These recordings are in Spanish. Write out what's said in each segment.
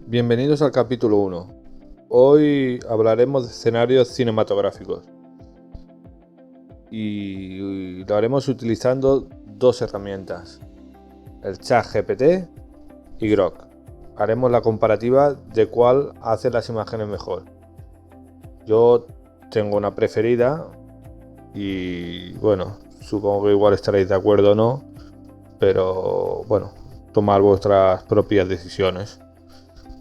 Bienvenidos al capítulo 1. Hoy hablaremos de escenarios cinematográficos y lo haremos utilizando dos herramientas, el ChatGPT y Grok. Haremos la comparativa de cuál hace las imágenes mejor. Yo tengo una preferida y bueno, supongo que igual estaréis de acuerdo o no, pero bueno, tomad vuestras propias decisiones.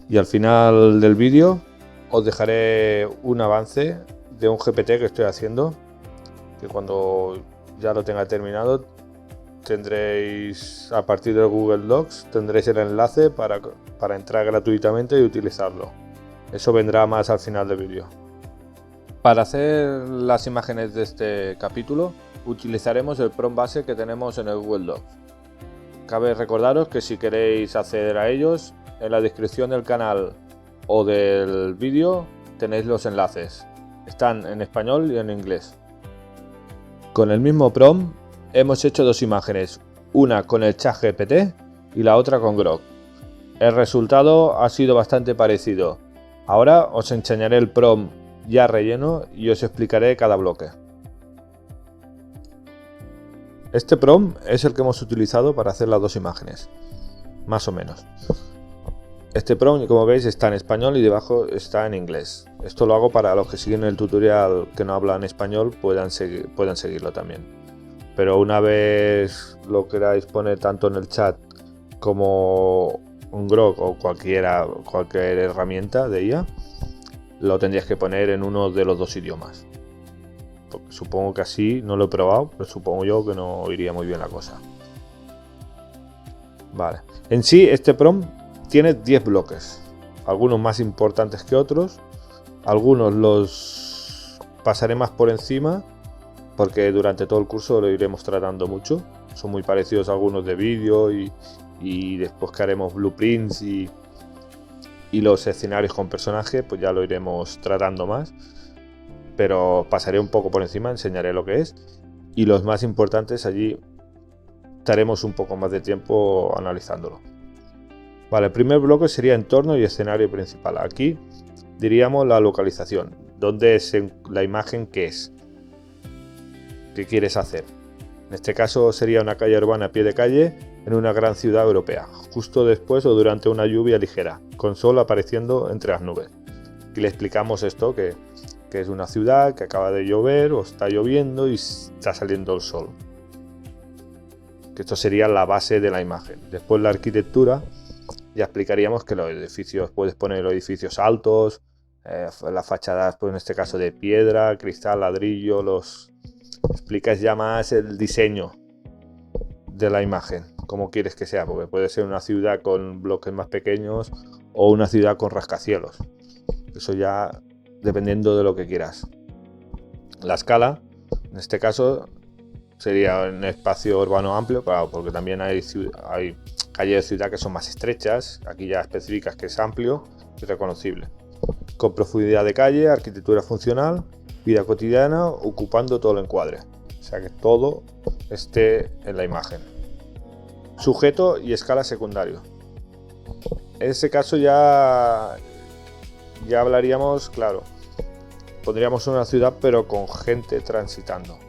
Y al final del vídeo os dejaré un avance de un GPT que estoy haciendo, que cuando ya lo tenga terminado tendréis, a partir de Google Docs, tendréis el enlace para entrar gratuitamente y utilizarlo. Eso vendrá más al final del vídeo. Para hacer las imágenes de este capítulo utilizaremos el prompt base que tenemos en el Google Docs. Cabe recordaros que si queréis acceder a ellos, en la descripción del canal o del vídeo tenéis los enlaces. Están en español y en inglés. Con el mismo prompt hemos hecho dos imágenes, una con el ChatGPT y la otra con Grok. El resultado ha sido bastante parecido. Ahora os enseñaré el prompt ya relleno y os explicaré cada bloque. Este prompt es el que hemos utilizado para hacer las dos imágenes, más o menos. Este prompt, como veis, está en español y debajo está en inglés. Esto lo hago para los que siguen el tutorial que no hablan español puedan seguirlo también. Pero una vez lo queráis poner tanto en el chat como un Grok o cualquier herramienta de IA, lo tendrías que poner en uno de los dos idiomas. Porque supongo que así, no lo he probado, pero supongo yo que no iría muy bien la cosa. Vale. En sí, este prompt tiene 10 bloques, algunos más importantes que otros, algunos los pasaré más por encima porque durante todo el curso lo iremos tratando mucho, son muy parecidos a algunos de vídeo y después que haremos blueprints y los escenarios con personajes, pues ya lo iremos tratando más, pero pasaré un poco por encima, enseñaré lo que es y los más importantes allí estaremos un poco más de tiempo analizándolo. Vale, el primer bloque sería entorno y escenario principal. Aquí diríamos la localización, dónde es la imagen, qué es, qué quieres hacer. En este caso sería una calle urbana a pie de calle en una gran ciudad europea, justo después o durante una lluvia ligera, con sol apareciendo entre las nubes. Aquí le explicamos esto, que es una ciudad que acaba de llover o está lloviendo y está saliendo el sol. Que esto sería la base de la imagen. Después la arquitectura. Ya explicaríamos que los edificios, puedes poner edificios altos, las fachadas, pues en este caso de piedra, cristal, ladrillo, explicas ya más el diseño de la imagen, cómo quieres que sea, porque puede ser una ciudad con bloques más pequeños o una ciudad con rascacielos. Eso ya dependiendo de lo que quieras. La escala, en este caso, sería un espacio urbano amplio, claro, porque también hay calles de ciudad que son más estrechas, aquí ya especificas que es amplio y reconocible. Con profundidad de calle, arquitectura funcional, vida cotidiana, ocupando todo el encuadre. O sea que todo esté en la imagen. Sujeto y escala secundario. En ese caso ya hablaríamos, claro, pondríamos una ciudad pero con gente transitando.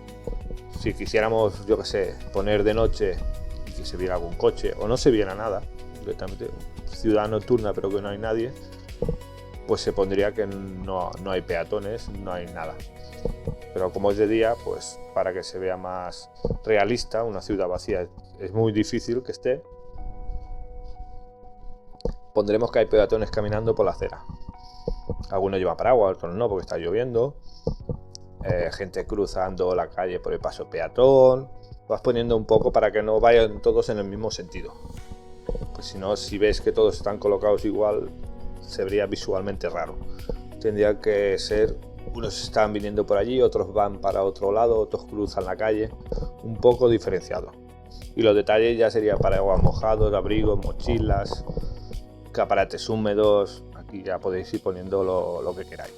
Si quisiéramos, yo que sé, poner de noche y que se viera algún coche o no se viera nada, directamente ciudad nocturna pero que no hay nadie, pues se pondría que no hay peatones, no hay nada. Pero como es de día, pues para que se vea más realista, una ciudad vacía es muy difícil que esté, pondremos que hay peatones caminando por la acera. Algunos llevan paraguas, otros no porque está lloviendo. Gente cruzando la calle por el paso peatón. Vas poniendo un poco para que no vayan todos en el mismo sentido, pues si no, si ves que todos están colocados igual, se vería visualmente raro. Tendría que ser, unos están viniendo por allí, otros van para otro lado, otros cruzan la calle, un poco diferenciado. Y los detalles ya sería paraguas mojados, abrigos, mochilas, escaparates húmedos. Aquí ya podéis ir poniendo lo que queráis.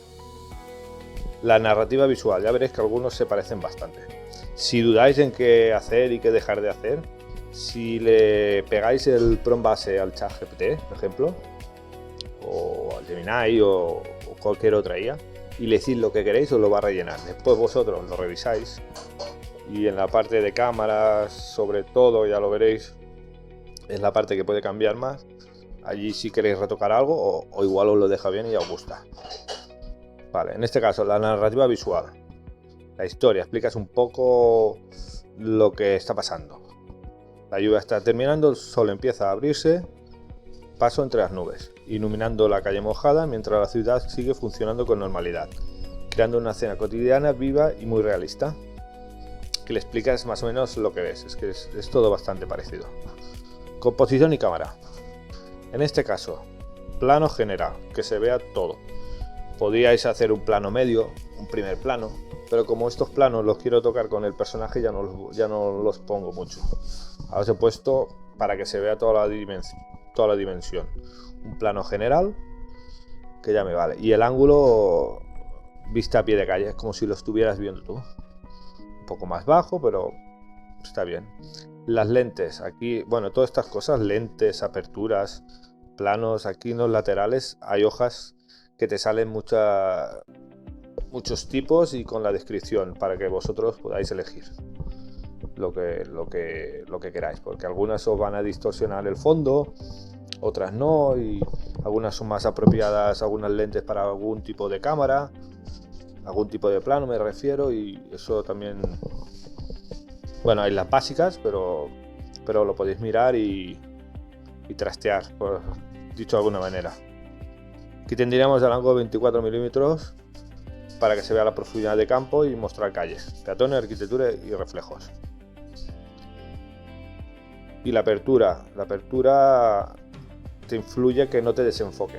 La narrativa visual, ya veréis que algunos se parecen bastante. Si dudáis en qué hacer y qué dejar de hacer, si le pegáis el prompt base al ChatGPT, por ejemplo, Gemini o cualquier otra IA, y le decís lo que queréis, os lo va a rellenar. Después vosotros lo revisáis, y en la parte de cámaras, sobre todo, ya lo veréis, es la parte que puede cambiar más. Allí si queréis retocar algo, o igual os lo deja bien y ya os gusta. Vale, en este caso la narrativa visual, la historia, explicas un poco lo que está pasando. La lluvia está terminando, el sol empieza a abrirse, paso entre las nubes, iluminando la calle mojada mientras la ciudad sigue funcionando con normalidad, creando una escena cotidiana, viva y muy realista, que le explicas más o menos lo que ves. Es que es todo bastante parecido. Composición y cámara. En este caso, plano general, que se vea todo. Podríais hacer un plano medio, un primer plano, pero como estos planos los quiero tocar con el personaje, ya no los pongo mucho. Ahora os he puesto para que se vea toda la dimensión. Un plano general, que ya me vale. Y el ángulo, vista a pie de calle, es como si lo estuvieras viendo tú. Un poco más bajo, pero está bien. Las lentes, aquí, bueno, todas estas cosas, lentes, aperturas, planos, aquí en los laterales hay hojas que te salen muchos tipos y con la descripción para que vosotros podáis elegir lo que queráis, porque algunas os van a distorsionar el fondo, otras no, y algunas son más apropiadas, algunas lentes para algún tipo de cámara, algún tipo de plano me refiero, y eso también. Bueno, hay las básicas, pero lo podéis mirar y trastear, por dicho de alguna manera. Aquí tendríamos el ángulo de 24 milímetros para que se vea la profundidad de campo y mostrar calles, peatones, arquitectura y reflejos. Y la apertura te influye que no te desenfoque.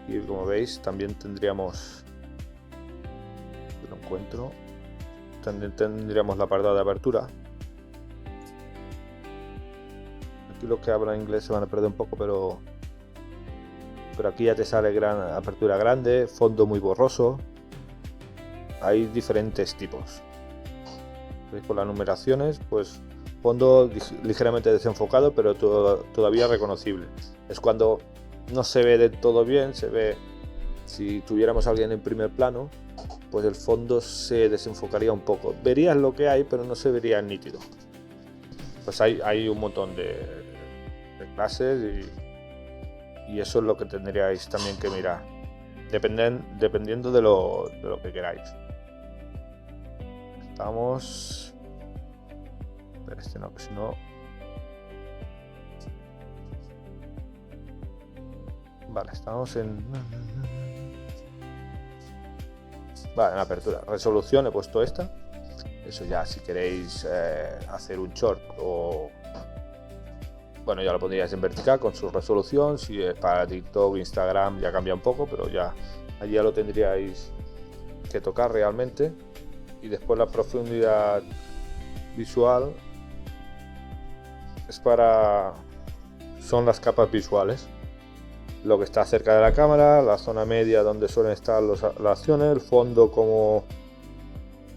Y como veis, también tendríamos, lo encuentro. También tendríamos la apartado de apertura. Aquí los que hablan inglés se van a perder un poco, pero aquí ya te sale apertura grande, fondo muy borroso. Hay diferentes tipos. ¿Veis? Por las numeraciones, pues fondo ligeramente desenfocado, pero todavía reconocible. Es cuando no se ve de todo bien, se ve. Si tuviéramos a alguien en primer plano, pues el fondo se desenfocaría un poco. Verías lo que hay, pero no se vería nítido. Pues hay un montón de clases y eso es lo que tendríais también que mirar, dependiendo de lo que queráis. Estamos... Pero este no, que si no... Vale, estamos en... Vale, en apertura. Resolución he puesto esta. Eso ya, si queréis hacer un short o... Bueno, ya lo pondríais en vertical con su resolución. Si es para TikTok, Instagram, ya cambia un poco, pero ya allí ya lo tendríais que tocar realmente. Y después la profundidad visual son las capas visuales. Lo que está cerca de la cámara, la zona media donde suelen estar las acciones, el fondo como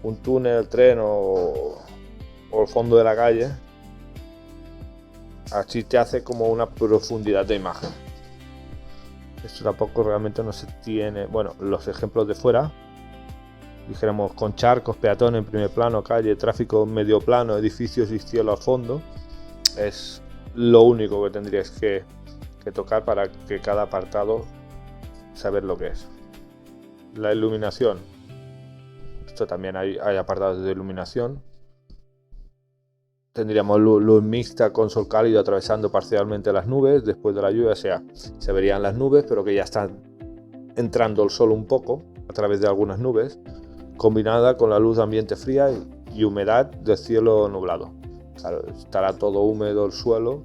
un túnel, tren o el fondo de la calle. Así te hace como una profundidad de imagen. Esto tampoco realmente no se tiene. Bueno, los ejemplos de fuera, dijéramos con charcos, peatones en primer plano, calle, tráfico en medio plano, edificios y cielo al fondo, es lo único que tendríais que tocar para que cada apartado saber lo que es. La iluminación, esto también hay apartados de iluminación. Tendríamos luz mixta con sol cálido atravesando parcialmente las nubes después de la lluvia, o sea, se verían las nubes pero que ya están entrando el sol un poco a través de algunas nubes, combinada con la luz ambiente fría y humedad del cielo nublado. Claro, estará todo húmedo el suelo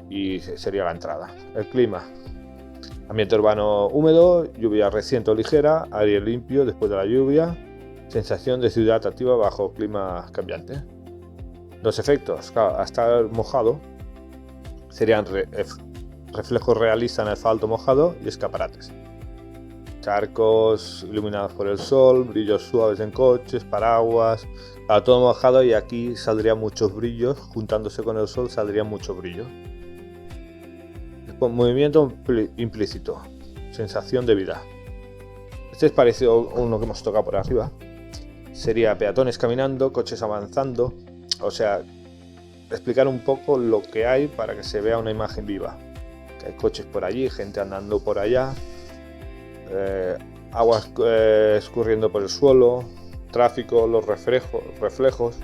y sería la entrada. El clima: ambiente urbano húmedo, lluvia reciente o ligera, aire limpio después de la lluvia, sensación de ciudad activa bajo clima cambiante. Los efectos: claro, al estar mojado serían reflejos realistas en el asfalto mojado y escaparates, charcos iluminados por el sol, brillos suaves en coches, paraguas, claro, todo mojado, y aquí saldrían muchos brillos, juntándose con el sol saldrían muchos brillos. movimiento implícito, sensación de vida. Este es parecido a uno que hemos tocado por arriba. Sería peatones caminando, coches avanzando, o sea, explicar un poco lo que hay para que se vea una imagen viva. Que hay coches por allí, gente andando por allá, aguas escurriendo por el suelo, tráfico, los reflejos,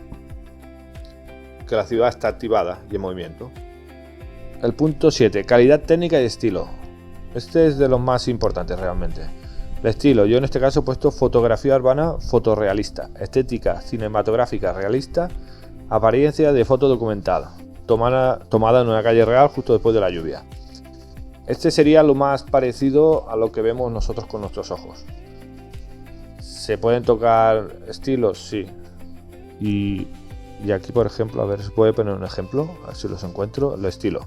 que la ciudad está activada y en movimiento. El punto 7, calidad técnica y estilo. Este es de los más importantes realmente. El estilo, yo en este caso he puesto fotografía urbana fotorrealista, estética cinematográfica realista, apariencia de foto documental, tomada en una calle real justo después de la lluvia. Este sería lo más parecido a lo que vemos nosotros con nuestros ojos. ¿Se pueden tocar estilos? Sí. Y aquí, por ejemplo, a ver si puede poner un ejemplo, a ver si los encuentro. El estilo.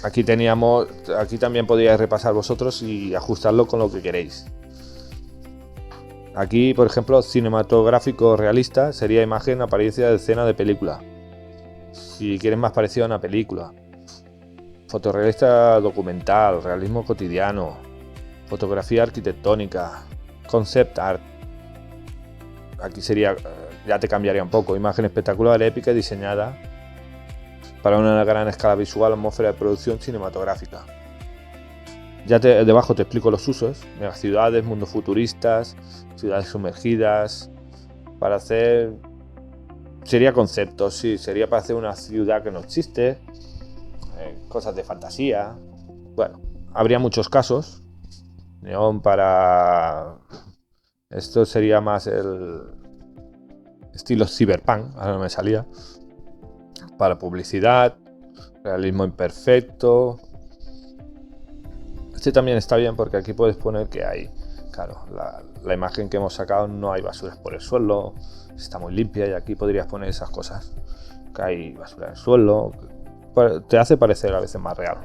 Aquí también podríais repasar vosotros y ajustarlo con lo que queréis. Aquí, por ejemplo, cinematográfico realista sería imagen, apariencia de escena de película. Si quieres más parecido a una película. Fotorrealista documental, realismo cotidiano, fotografía arquitectónica, concept art. Aquí sería, ya te cambiaría un poco, imagen espectacular, épica y diseñada para una gran escala visual, atmósfera de producción cinematográfica. Ya debajo te explico los usos, megaciudades, mundos futuristas, ciudades sumergidas, para hacer... Sería conceptos, sí, sería para hacer una ciudad que no existe, cosas de fantasía. Bueno, habría muchos casos. Neón para... Esto sería más el estilo cyberpunk, ahora no me salía. Para publicidad, realismo imperfecto. Este también está bien porque aquí puedes poner que hay, claro, la imagen que hemos sacado no hay basuras por el suelo, está muy limpia y aquí podrías poner esas cosas. Que hay basura en el suelo, te hace parecer a veces más real.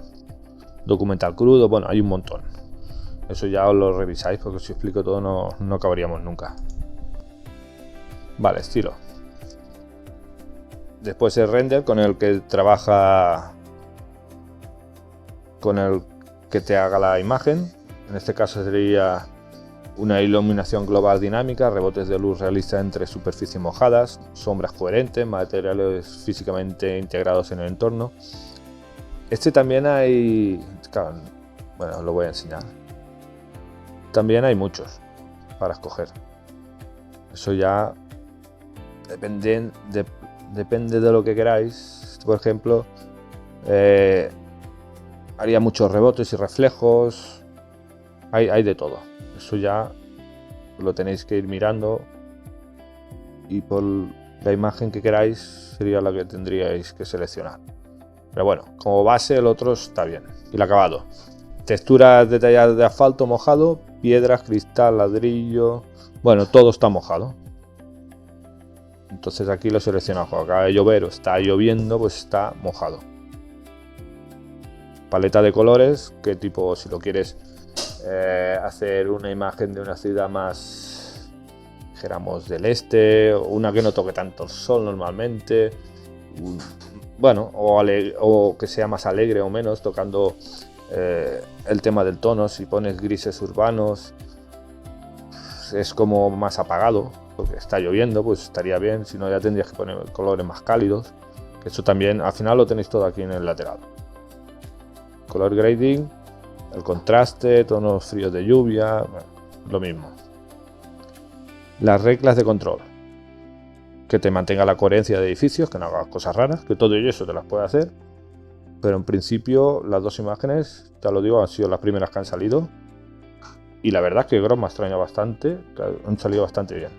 Documental crudo, bueno, hay un montón. Eso ya os lo revisáis porque si os explico todo no acabaríamos nunca. Vale, estilo. Después el render con el que trabaja, con el que te haga la imagen. En este caso sería una iluminación global dinámica, rebotes de luz realistas entre superficies mojadas, sombras coherentes, materiales físicamente integrados en el entorno. Este también hay, claro, bueno, os lo voy a enseñar. También hay muchos para escoger. Eso ya depende de lo que queráis. Por ejemplo, haría muchos rebotes y reflejos. Hay de todo. Eso ya lo tenéis que ir mirando. Y por la imagen que queráis sería la que tendríais que seleccionar. Pero bueno, como base el otro está bien. Y el acabado. Texturas detalladas de asfalto mojado, piedras, cristal, ladrillo. Bueno, todo está mojado. Entonces aquí lo seleccionamos. Cuando acaba de llover o está lloviendo, pues está mojado. Paleta de colores, que tipo, si lo quieres hacer una imagen de una ciudad más, dijéramos, del este, o una que no toque tanto el sol normalmente, bueno, o que sea más alegre o menos, tocando el tema del tono. Si pones grises urbanos, es como más apagado, porque está lloviendo, pues estaría bien. Si no, ya tendrías que poner colores más cálidos, que eso también, al final lo tenéis todo aquí en el lateral. Color grading, el contraste, tonos fríos de lluvia, bueno, lo mismo. Las reglas de control, que te mantenga la coherencia de edificios, que no hagas cosas raras, que todo eso te las puede hacer. Pero en principio las dos imágenes, te lo digo, han sido las primeras que han salido. Y la verdad es que Grob me ha extrañado bastante, que han salido bastante bien.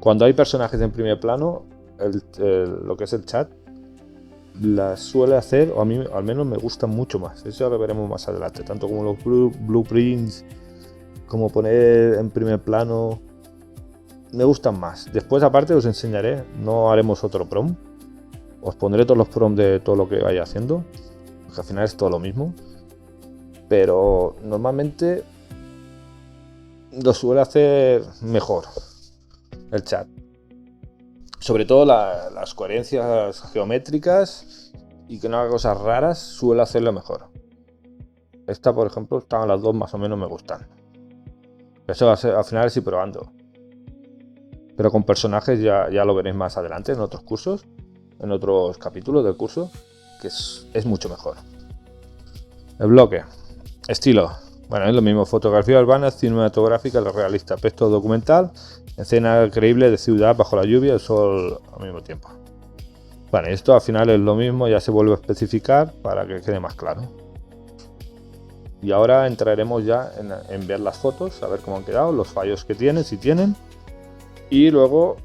Cuando hay personajes en primer plano, lo que es el chat, las suele hacer, o a mí al menos me gustan mucho más. Eso ya lo veremos más adelante, tanto como los blueprints, como poner en primer plano, me gustan más. Después aparte os enseñaré, no haremos otro prom, os pondré todos los prompts de todo lo que vaya haciendo, porque al final es todo lo mismo, pero normalmente lo suele hacer mejor el chat. Sobre todo las coherencias geométricas y que no haga cosas raras, suele hacerlo mejor. Esta, por ejemplo, estaban las dos más o menos me gustan. Eso al final es ir probando. Pero con personajes ya lo veréis más adelante en otros cursos, en otros capítulos del curso, que es mucho mejor. El bloque. Estilo. Bueno, es lo mismo. Fotografía urbana, cinematográfica, realista, aspecto documental, escena creíble de ciudad bajo la lluvia y el sol al mismo tiempo. Vale, esto al final es lo mismo, ya se vuelve a especificar para que quede más claro. Y ahora entraremos ya en ver las fotos, a ver cómo han quedado, los fallos que tienen, si tienen. Y luego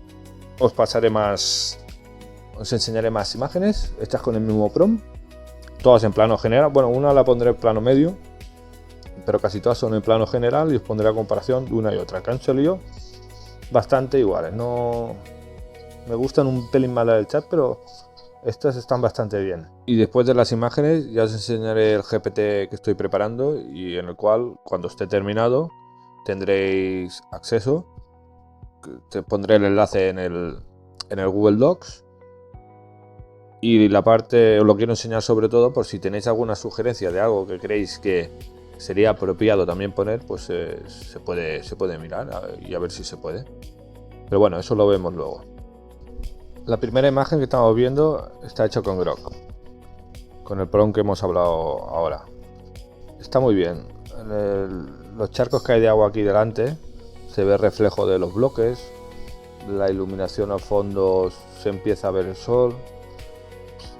os pasaré más, os enseñaré más imágenes, hechas con el mismo prompt, todas en plano general. Bueno, una la pondré en plano medio, pero casi todas son en plano general y os pondré la comparación de una y otra, que han salido bastante iguales. No me gustan un pelín más la del chat, pero estas están bastante bien. Y después de las imágenes ya os enseñaré el GPT que estoy preparando y en el cual, cuando esté terminado, tendréis acceso. Te pondré el enlace en el Google Docs. Y la parte os lo quiero enseñar sobre todo por si tenéis alguna sugerencia de algo que creéis que sería apropiado también poner, pues se puede mirar y a ver si se puede. Pero bueno, eso lo vemos luego. La primera imagen que estamos viendo está hecha con Grok, con el prompt que hemos hablado ahora. Está muy bien. Los charcos que hay de agua aquí delante, se ve reflejo de los bloques, la iluminación al fondo se empieza a ver el sol.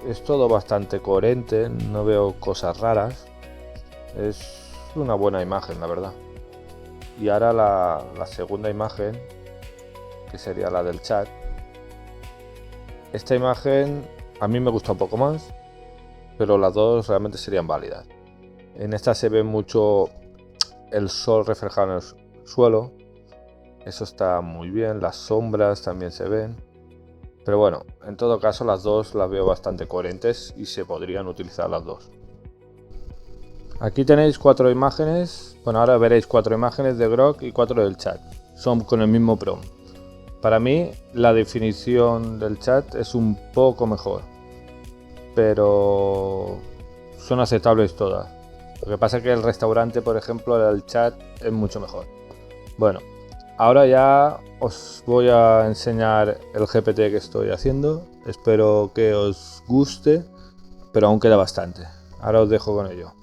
Es todo bastante coherente, no veo cosas raras. Es una buena imagen, la verdad. Y ahora la segunda imagen, que sería la del chat. Esta imagen a mí me gusta un poco más, pero las dos realmente serían válidas. En esta se ve mucho el sol reflejado en el suelo. Eso está muy bien, las sombras también se ven. Pero bueno, en todo caso las dos las veo bastante coherentes y se podrían utilizar las dos. Aquí tenéis 4 imágenes. Bueno, ahora veréis 4 imágenes de Grok y 4 del chat. Son con el mismo prompt. Para mí la definición del chat es un poco mejor, pero son aceptables todas. Lo que pasa es que el restaurante, por ejemplo, el chat es mucho mejor. Bueno, ahora ya os voy a enseñar el GPT que estoy haciendo. Espero que os guste, pero aún queda bastante. Ahora os dejo con ello.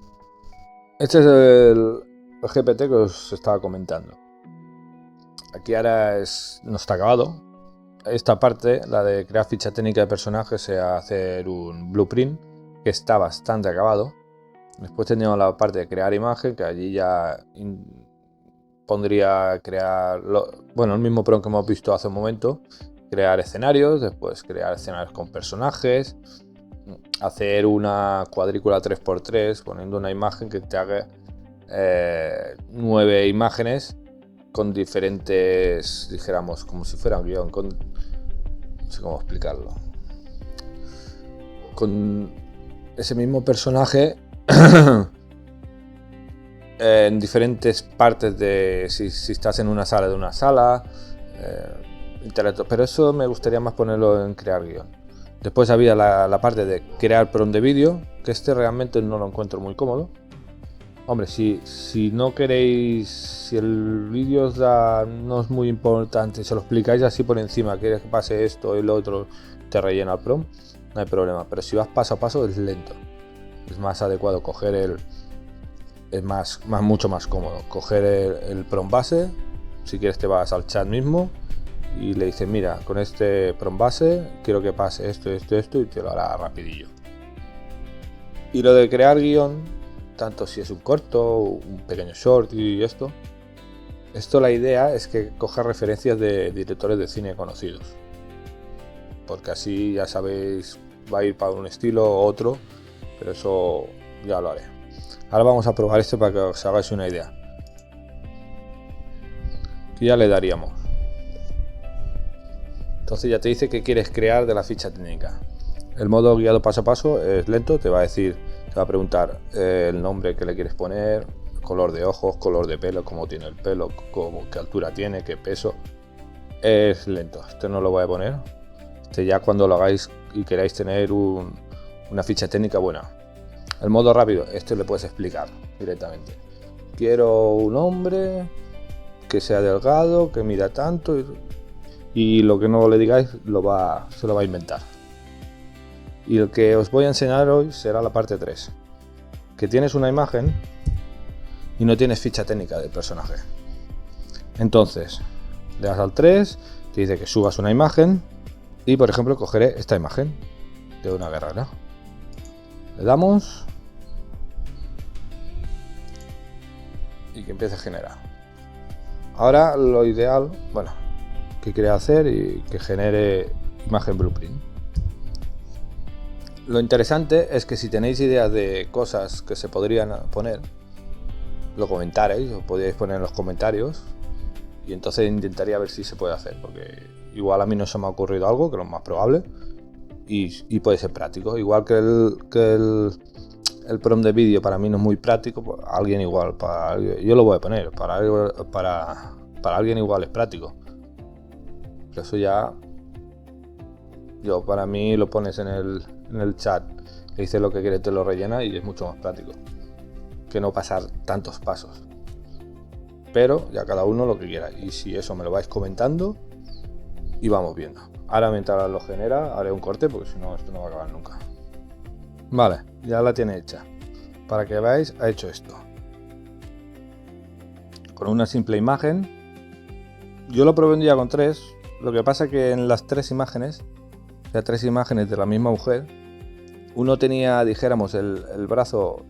Este es el GPT que os estaba comentando. Aquí ahora no está acabado. Esta parte, la de crear ficha técnica de personajes, se va a hacer un blueprint que está bastante acabado. Después tendríamos la parte de crear imagen, que allí ya pondría crear, el mismo prompt que hemos visto hace un momento, crear escenarios, después crear escenarios con personajes, hacer una cuadrícula 3x3 poniendo una imagen que te haga 9 imágenes con diferentes, dijéramos, como si fuera un guión, no sé cómo explicarlo, con ese mismo personaje en diferentes partes de, si estás en una sala, pero eso me gustaría más ponerlo en crear guión. Después había la parte de crear prompt de vídeo, que realmente no lo encuentro muy cómodo. Hombre, si no queréis, si el vídeo os no es muy importante, se lo explicáis así por encima, quieres que pase esto y lo otro, te rellena el prompt, no hay problema. Pero si vas paso a paso es lento. Es más adecuado coger es mucho más cómodo coger el prompt base. Si quieres te vas al chat mismo y le dices, mira, con este prompt base quiero que pase esto y te lo hará rapidillo. Y lo de crear guión, tanto si es un corto, un pequeño short y esto la idea es que coja referencias de directores de cine conocidos, porque así ya sabéis, va a ir para un estilo u otro, pero eso ya lo haré. Ahora vamos a probar esto para que os hagáis una idea. Aquí ya le daríamos. Entonces ya te dice que quieres crear de la ficha técnica. El modo guiado paso a paso es lento, te va a decir, te va a preguntar el nombre que le quieres poner, color de ojos, color de pelo, cómo tiene el pelo, qué altura tiene, qué peso. Es lento, este no lo voy a poner. Este ya cuando lo hagáis y queráis tener una ficha técnica buena. El modo rápido, este le puedes explicar directamente. Quiero un hombre que sea delgado, que mida tanto, y lo que no le digáis se lo va a inventar. Y el que os voy a enseñar hoy será la parte 3, que tienes una imagen y no tienes ficha técnica del personaje. Entonces le das al 3, te dice que subas una imagen y por ejemplo cogeré esta imagen de una guerrera. Le damos y que empiece a generar. Ahora lo ideal, bueno, que quiere hacer y que genere imagen blueprint. Lo interesante es que si tenéis ideas de cosas que se podrían poner, lo comentaréis, o podríais poner en los comentarios, y entonces intentaría ver si se puede hacer, porque igual a mí no se me ha ocurrido algo, que es lo más probable, y puede ser práctico. Igual que el prompt de vídeo para mí no es muy práctico, pues alguien igual, yo lo voy a poner, para alguien igual es práctico. Pero eso ya, para mí lo pones en el chat, le dices lo que quieres, te lo rellena y es mucho más práctico que no pasar tantos pasos. Pero ya cada uno lo que quiera, y si eso me lo vais comentando y vamos viendo. Ahora mientras lo genera haré un corte, porque si no esto no va a acabar nunca. Vale, ya la tiene hecha. Para que veáis, ha hecho esto con una simple imagen. Yo lo probé un día con 3. Lo que pasa que en las 3 imágenes, ya 3 imágenes de la misma mujer, uno tenía, dijéramos, el brazo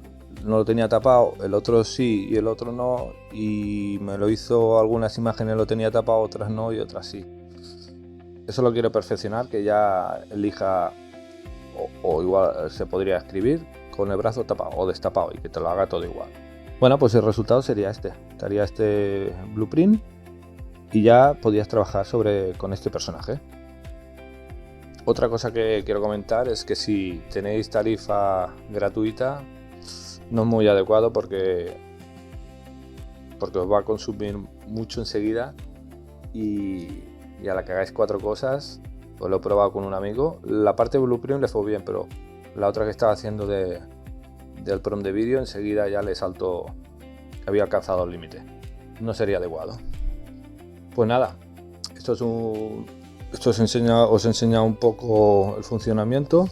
no lo tenía tapado, el otro sí y el otro no, y me lo hizo, algunas imágenes lo tenía tapado, otras no y otras sí. Eso lo quiero perfeccionar, que ya elija, o igual se podría escribir con el brazo tapado o destapado y que te lo haga todo igual. Bueno, pues el resultado sería este, estaría este blueprint y ya podías trabajar con este personaje. Otra cosa que quiero comentar es que si tenéis tarifa gratuita, no es muy adecuado porque os va a consumir mucho enseguida, y a la que hagáis 4 cosas, pues lo he probado con un amigo. La parte de blueprint le fue bien, pero la otra que estaba haciendo del prompt de vídeo, enseguida ya le saltó que había alcanzado el límite. No sería adecuado. Pues nada, os he enseñado un poco el funcionamiento,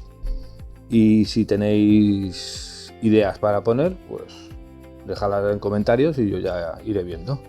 y si tenéis ideas para poner, pues dejadlas en comentarios y yo ya iré viendo.